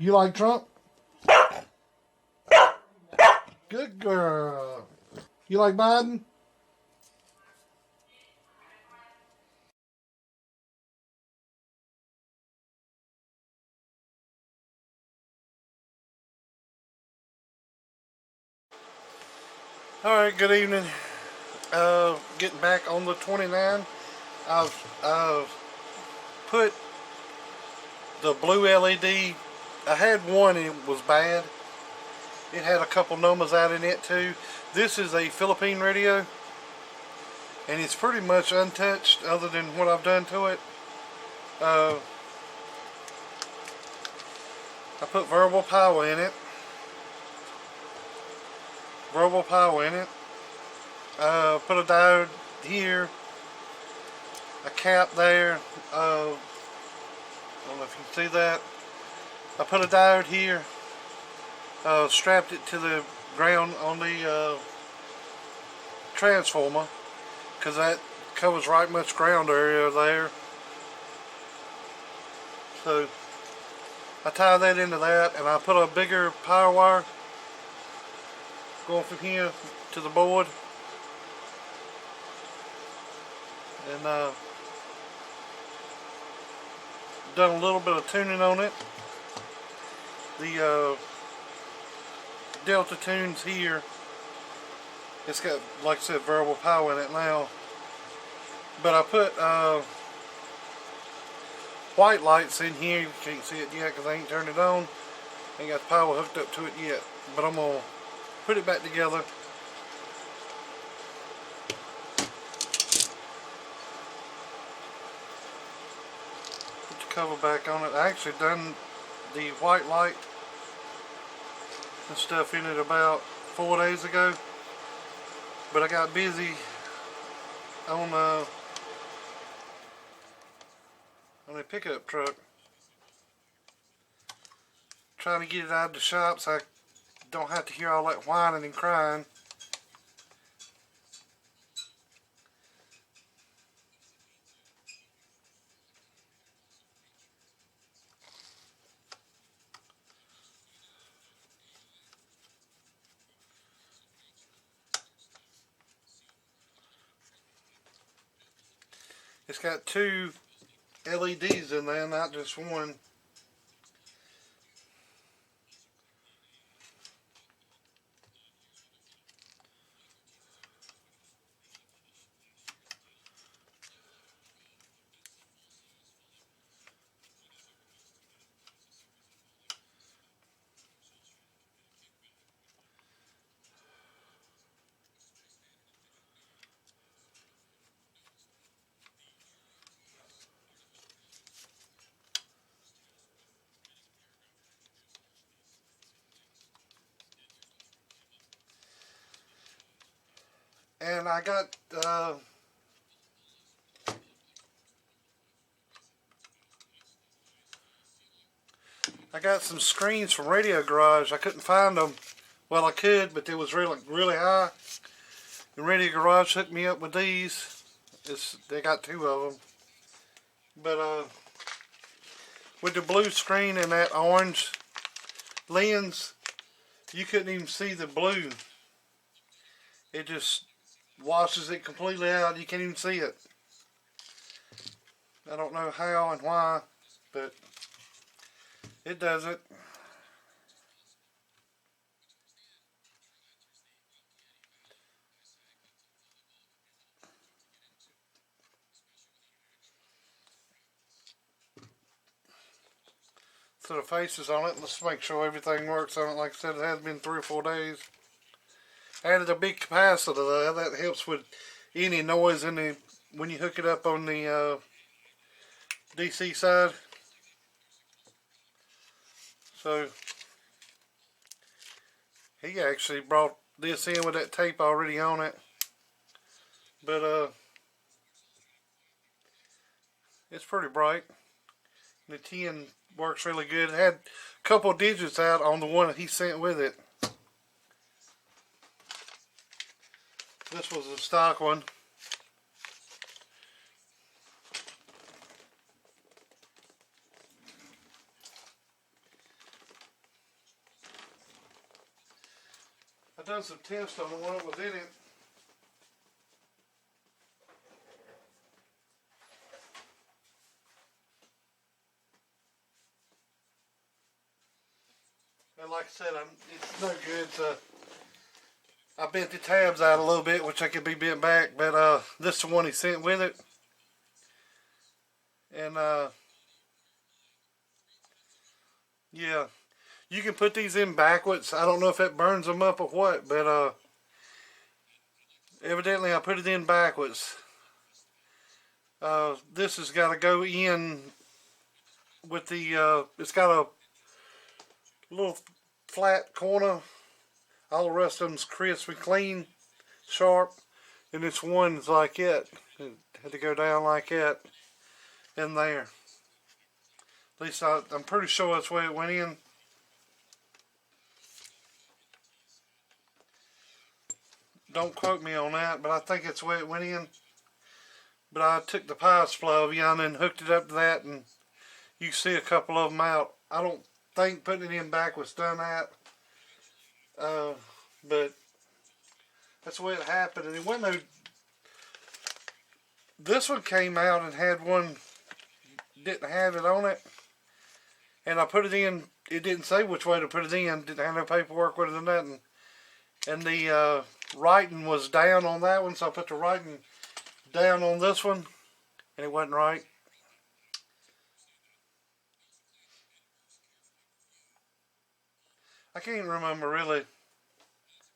You like Trump? Good girl. You like Biden? Alright, good evening. Getting back on the 29. I've put the blue LED. I had one and it was bad. It had a couple numbers out in it too. This is a Philippine radio, and it's pretty much untouched other than what I've done to it. I put variable power in it. Put a diode here, a cap there. I don't know if you can see that. I put a diode here. Strapped it to the ground on the transformer, because that covers right much ground area there. So I tie that into that, and I put a bigger power wire going from here to the board, and done a little bit of tuning on it. The Delta tunes here, it's got, like I said, variable power in it now, but I put white lights in here. You can't see it yet because I ain't turned it on, ain't got the power hooked up to it yet, but I'm gonna put it back together. Put the cover back on it. I actually done the white light and stuff in it about 4 days ago, but I got busy on a pickup truck trying to get it out of the shop so I don't have to hear all that whining and crying. It's got 2 LEDs in there, not just one. And I got some screens from Radio Garage. I couldn't find them. Well, I could, but they was really high. And Radio Garage hooked me up with these. They got 2 of them. But with the blue screen and that orange lens, you couldn't even see the blue. It just washes it completely out. You can't even see it. I don't know how and why, but it does it. So the face is on it. Let's make sure everything works on it. Like I said, it has been 3 or 4 days. Added a big capacitor there. That helps with any noise in the when you hook it up on the DC side. So he actually brought this in with that tape already on it. But it's pretty bright. The 10 works really good. It had a couple digits out on the one that he sent with it. This was a stock one. done some tests on what was in it. And like I said, it's no good. I bent the tabs out a little bit, which I could be bent back, but this is the one he sent with it. And yeah, you can put these in backwards. I don't know if it burns them up or what, but evidently I put it in backwards. This has got to go in with the, it's got a little flat corner. All the rest of them's crisp and clean, sharp, and this one's like it. It had to go down like that in there. At least I'm pretty sure that's where it went in. Don't quote me on that, but I think that's where it went in. But I took the power supply over yonder and hooked it up to that, and you can see a couple of them out. I don't think putting it in backwards done that. But that's the way it happened. And it wasn't no. This one came out and had one, didn't have it on it. And I put it in, it didn't say which way to put it in, didn't have no paperwork with it or nothing. And the writing was down on that one, so I put the writing down on this one, and it wasn't right. I can't remember really.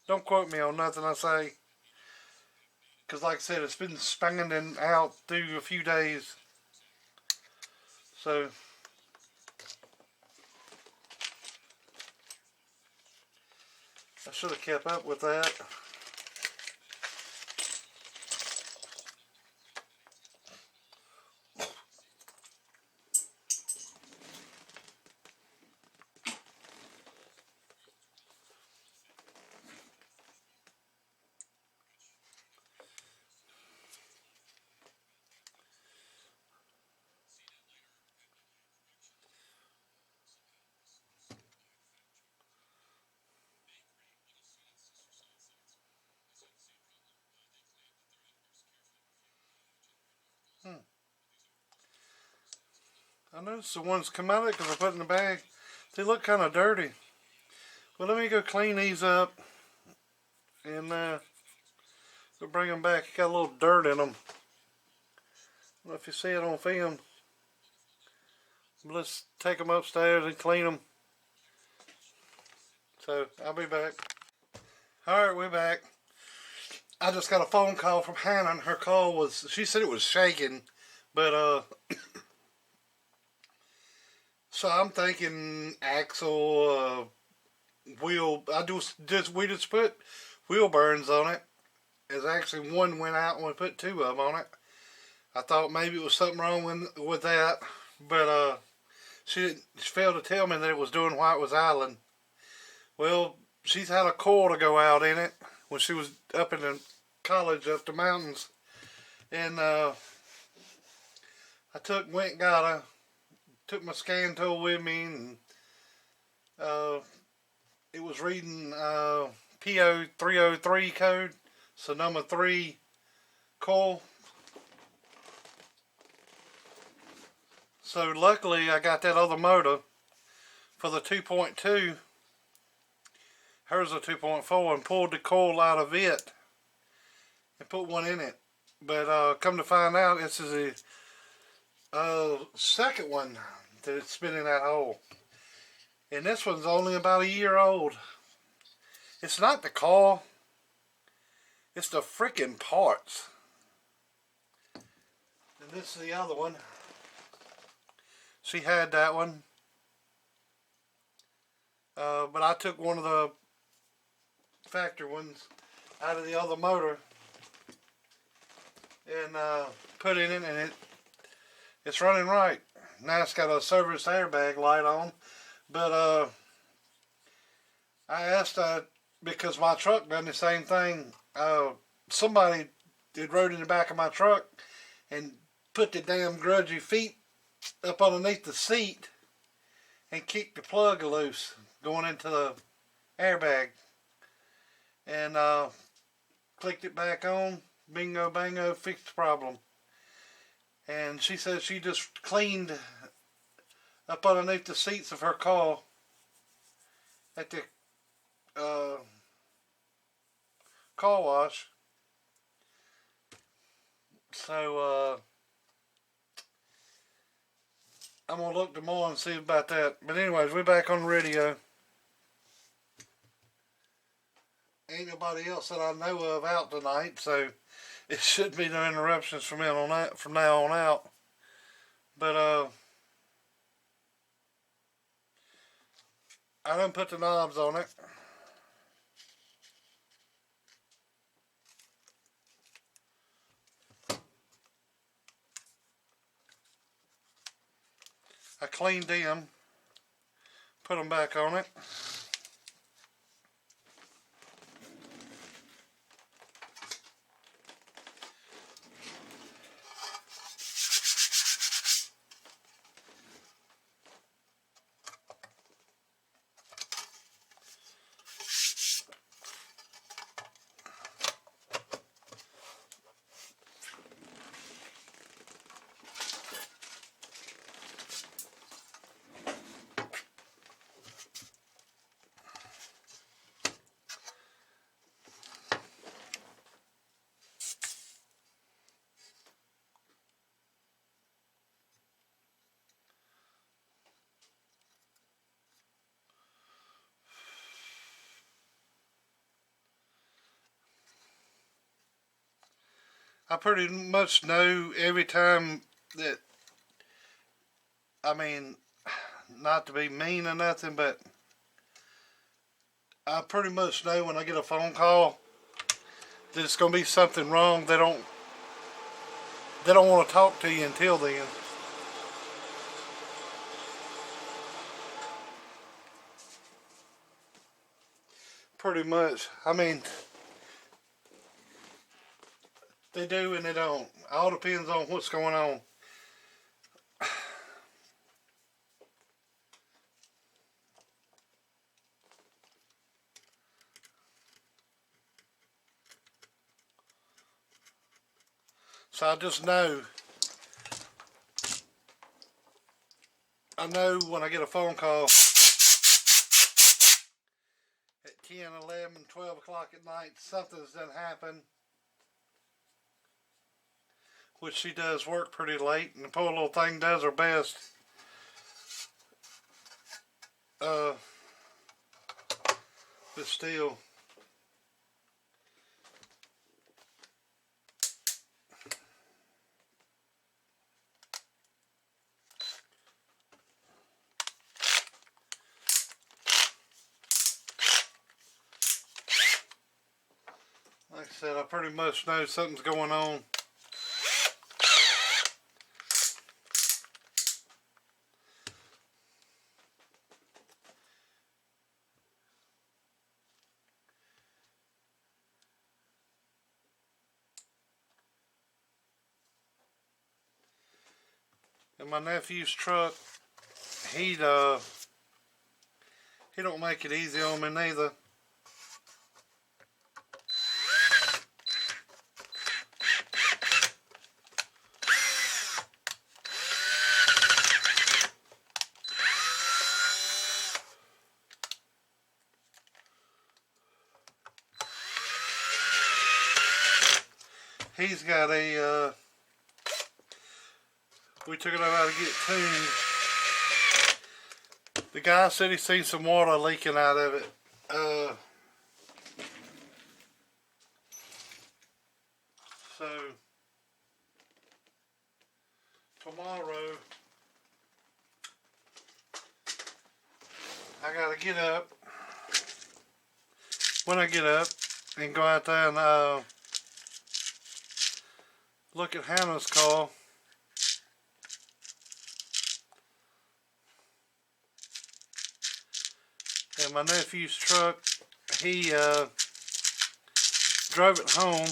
Don't quote me on nothing I say. Because like I said, it's been spanging out through a few days. So I should have kept up with that. I noticed the ones come out of it because I put it in the bag. They look kind of dirty. Well, let me go clean these up and we'll bring them back. Got a little dirt in them. I don't know if you see it on film. Let's take them upstairs and clean them. So I'll be back. Alright, we're back. I just got a phone call from Hannah, and her call was, she said it was shaking, but so I'm thinking axle, wheel. We just put wheel burns on it. There's actually one went out and we put two of them on it. I thought maybe it was something wrong with that, but she failed to tell me that it was doing while it was idling. Well, she's had a coil to go out in it when she was up in the college up the mountains, and I went and got took my scan tool with me, and it was reading PO 303 code, so number 3 coil. So luckily I got that other motor for the 2.2. Hers a 2.4, and pulled the coil out of it and put one in it. But come to find out, this is the second one that's spinning that hole. And this one's only about a year old. It's not the car, it's the freaking parts. And this is the other one. She had that one. But I took one of the factory ones out of the other motor and put it in, and it's running right. Now it's got a service airbag light on, but I asked because my truck done the same thing. Somebody did rode in the back of my truck and put the damn grudgy feet up underneath the seat and kicked the plug loose going into the airbag. and clicked it back on. Bingo bango, fixed the problem. And she said she just cleaned up underneath the seats of her car at the car wash. So I'm gonna look tomorrow and see about that. But anyways, we're back on the radio. Ain't nobody else that I know of out tonight, so it should be no interruptions from now on out. But I done put the knobs on it. I cleaned them, put them back on it. I pretty much know every time that, I mean, not to be mean or nothing, but I pretty much know when I get a phone call that it's gonna be something wrong. They don't want to talk to you until then. Pretty much. I mean, they do and they don't. All depends on what's going on. So I just know. I know when I get a phone call at 10, 11, 12 o'clock at night, something's done happened. Which she does work pretty late, and the poor little thing does her best. But still. Like I said, I pretty much know something's going on. And my nephew's truck, he don't make it easy on me neither. He's got a we took it over to get it tuned. The guy said he seen some water leaking out of it. So tomorrow I gotta get up. When I get up and go out there and look at Hannah's car. And my nephew's truck, he drove it home.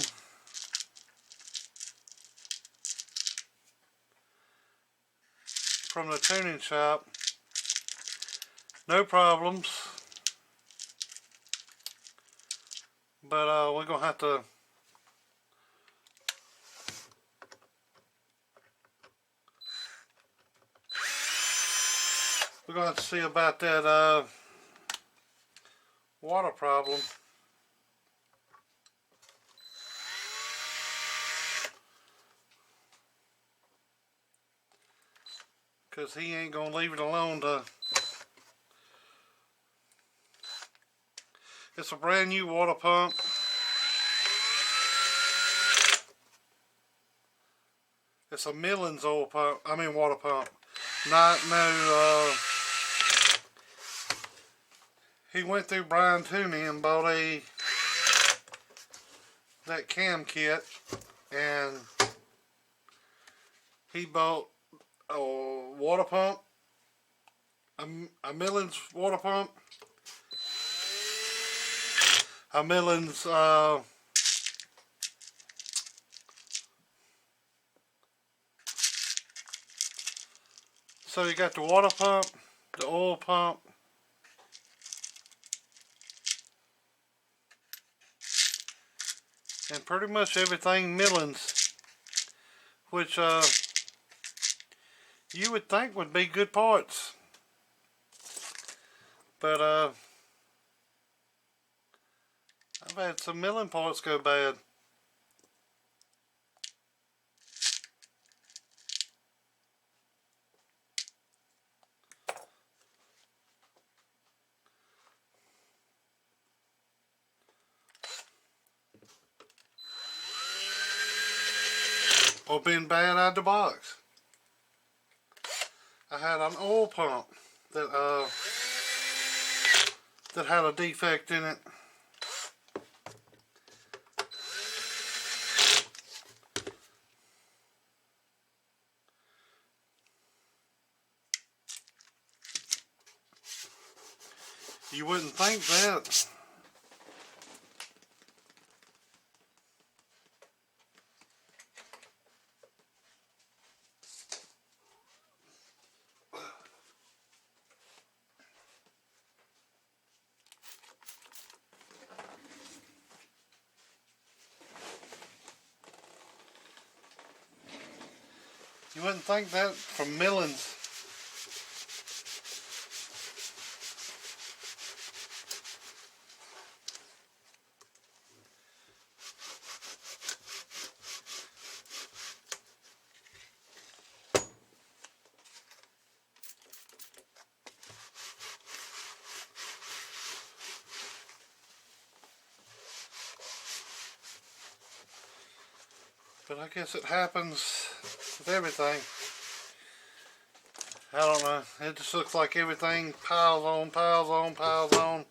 From the tuning shop. No problems. But we're gonna have to see about that water problem. Because he ain't gonna leave it alone to. It's a brand new water pump. It's a Millen's oil pump. I mean water pump. Not no. He went through Brian Tooney and bought that cam kit, and he bought a water pump, a Millen's water pump, a Millen's so you got the water pump, the oil pump, and pretty much everything Millen's, which you would think would be good parts, but I've had some Millen parts go bad. Or been bad out the box. I had an oil pump that had a defect in it. You wouldn't think that. You wouldn't think that from Millen's. But I guess it happens with everything. I don't know. It just looks like everything piles on, piles on, piles on.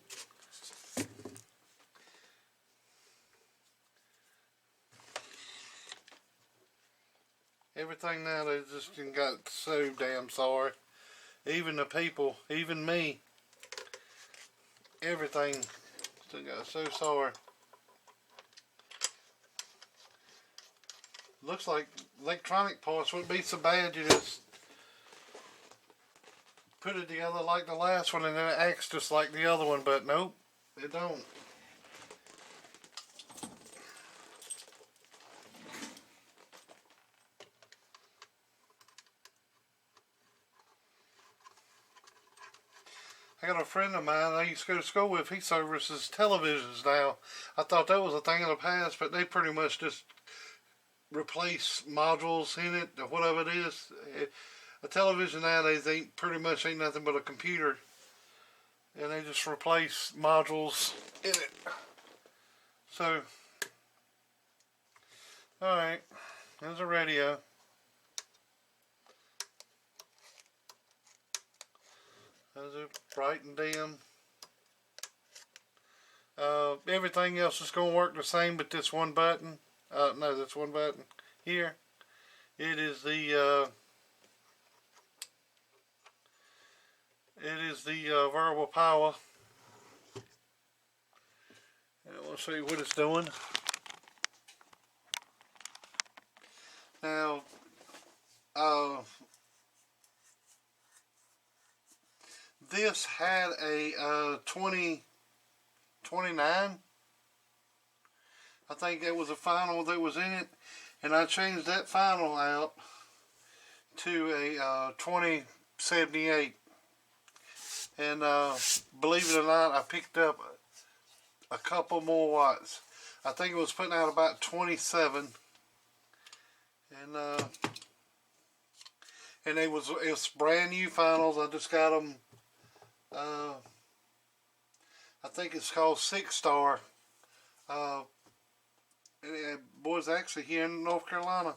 Everything now, they just got so damn sorry. Even the people, even me. Everything still got so sorry. Looks like electronic parts wouldn't be so bad. You just put it together like the last one and then it acts just like the other one, but nope, it don't. I got a friend of mine I used to go to school with, he services televisions now. I thought that was a thing of the past, but they pretty much just replace modules in it, or whatever it is. A television nowadays pretty much ain't nothing but a computer, and they just replace modules in it. So, alright, there's a radio. There's it bright and dim. Everything else is going to work the same, but this one button. No, that's one button here. It is the variable power. And we'll see what it's doing. Now, this had a 2029 I think that was a final that was in it, and I changed that final out to a 2078. And believe it or not, I picked up a couple more watts. I think it was putting out about 27, and it's brand new finals. I just got them. I think it's called 6-star. Boys, actually here in North Carolina,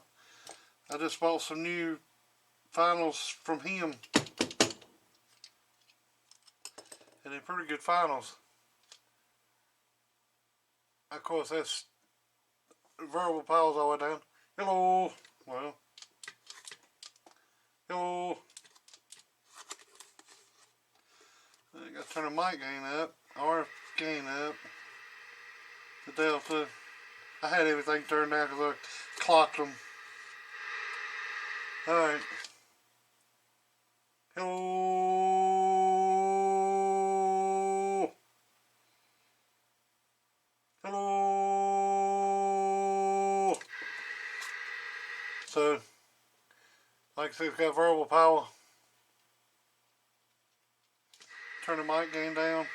I just bought some new finals from him, and they're pretty good finals. Of course, that's variable powers all the way down. Hello. Well. Hello. I got to turn the mic gain up, RF gain up, the delta. I had everything turned down because I clocked them. Alright. Hello. Hello. So, like I said, it's got variable power. Turn the mic gain down.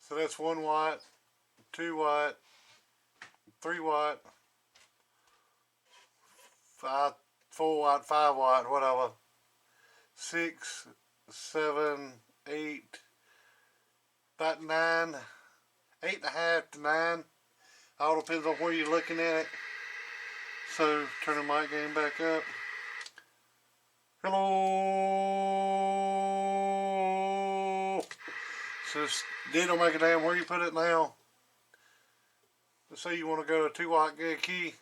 So that's 1 watt, 2 watt, 3 watt, 4 watt, 5 watt, whatever. 6, 7, 8, about 9, 8.5 to 9. All depends on where you're looking at it. So turn the mic gain back up. Hello. So it don't make a damn where you put it now. Let's say you want to go to 2 watt key.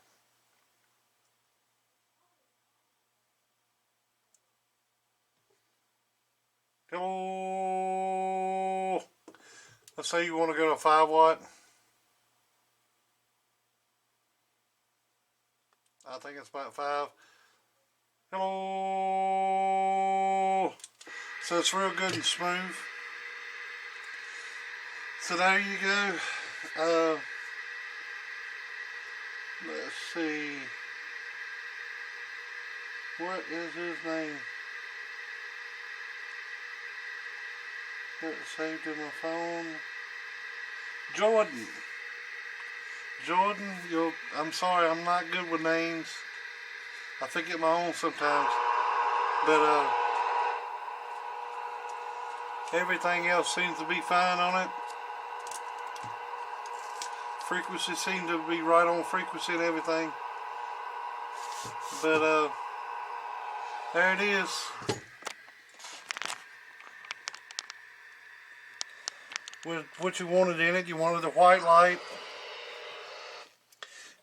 Hello. Let's say you want to go to 5 watt. I think it's about 5. Hello. So it's real good and smooth. So there you go. Let's see. What is his name? Got it saved in my phone. Jordan. Jordan, I'm sorry, I'm not good with names. I forget my own sometimes. But everything else seems to be fine on it. Frequency seemed to be right on frequency and everything. But there it is. With what you wanted in it, you wanted the white light.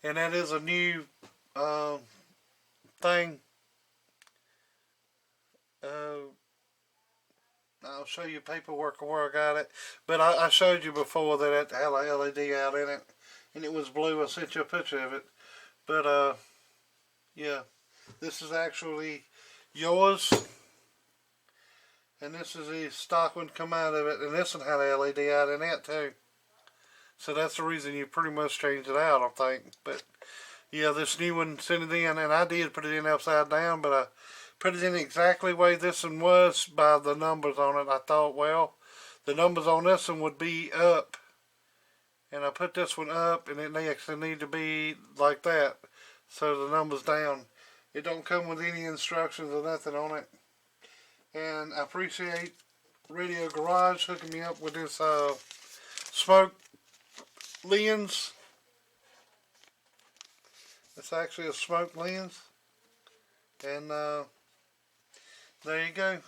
And that is a new thing. I'll show you paperwork of where I got it. But I showed you before that it had a LED out in it. And it was blue. I sent you a picture of it. But yeah. This is actually yours. And this is the stock one come out of it. And this one had a LED out in it too. So that's the reason you pretty much changed it out, I think. But yeah, this new one sent it in, and I did put it in upside down, but I put it in exactly the way this one was by the numbers on it. I thought, well, the numbers on this one would be up, and I put this one up, and it actually need to be like that, so the numbers down. It don't come with any instructions or nothing on it. And I appreciate Radio Garage hooking me up with this smoke lens. It's actually a smoke lens, and there you go.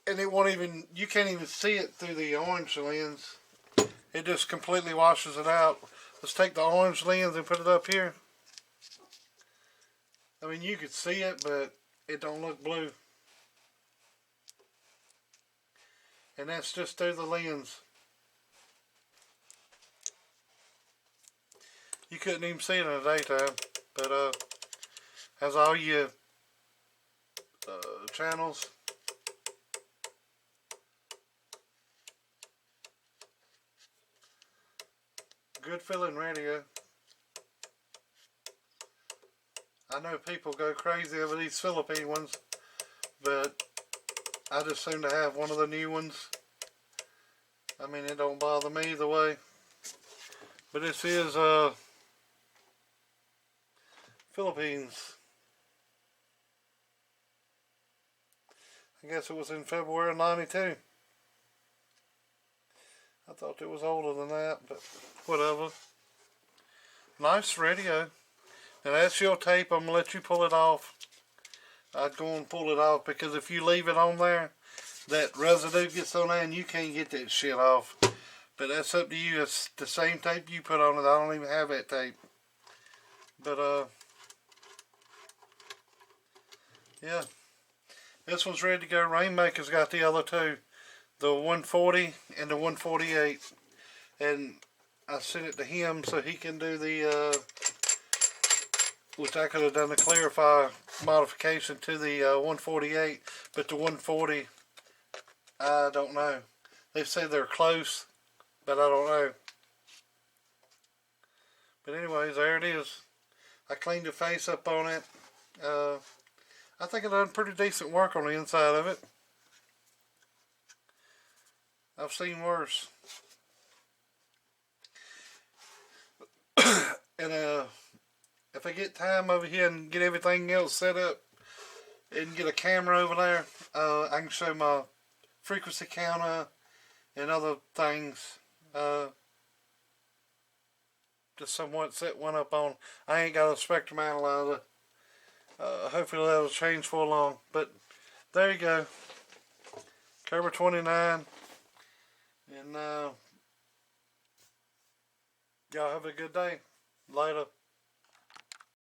And it won't even, you can't even see it through the orange lens. It just completely washes it out. Let's take the orange lens and put it up here. I mean, you could see it, but it don't look blue. And that's just through the lens. You couldn't even see it in the daytime, but has all your channels. good feeling radio. I know people go crazy over these Philippine ones, but I just seem to have one of the new ones. I mean, it don't bother me either way. But this is Philippines. I guess it was in February of '92. I thought it was older than that, but whatever. Nice radio. Now that's your tape. I'm going to let you pull it off. I'd go and pull it off because if you leave it on there, that residue gets on there and you can't get that shit off. But that's up to you. It's the same tape you put on it. I don't even have that tape. But yeah. This one's ready to go. Rainmaker's got the other two. The 140 and the 148. And I sent it to him so he can do the which I could have done the clarify modification to the 148, but the 140, I don't know. They say they're close, but I don't know. But anyways, there it is. I cleaned the face up on it. I think I done pretty decent work on the inside of it. I've seen worse. And if I get time over here and get everything else set up and get a camera over there, I can show my frequency counter and other things. Just somewhat set one up on. I ain't got a spectrum analyzer. Hopefully that'll change for long. But there you go. Cobra 29. And y'all have a good day. Later.